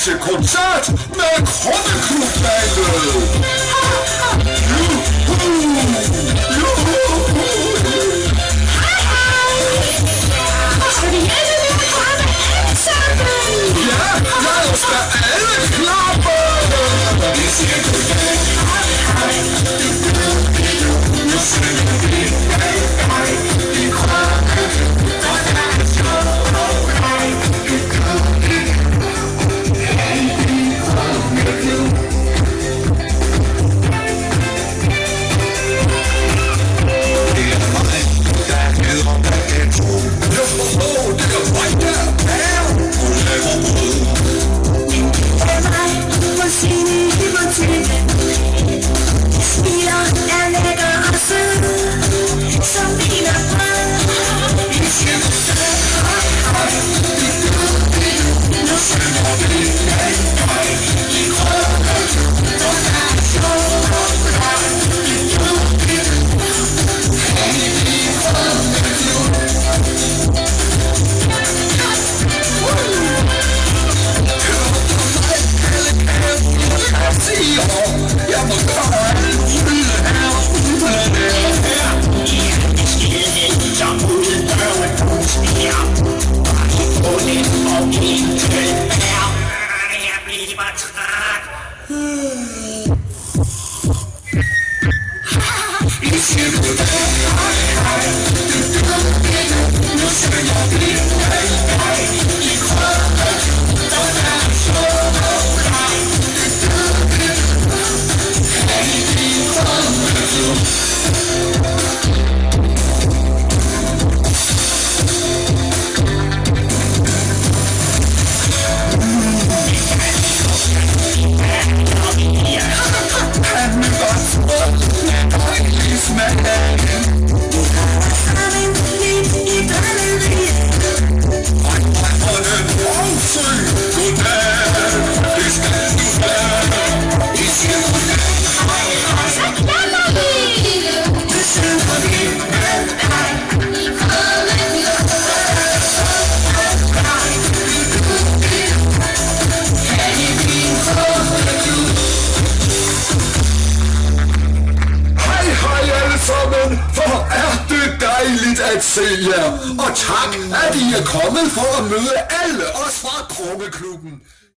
til koncert med Krummeklubbandet. Skal vi hjælpe med at komme alle sammen? Ja, lad os da alle klappe. Vi siger goddag. Nu synger vi i Krummeklubben, og der er sjov og leg i Krummeklubben. Hvor er det dejligt at se jer, og tak, at I er kommet for at møde alle os fra Krummeklubben.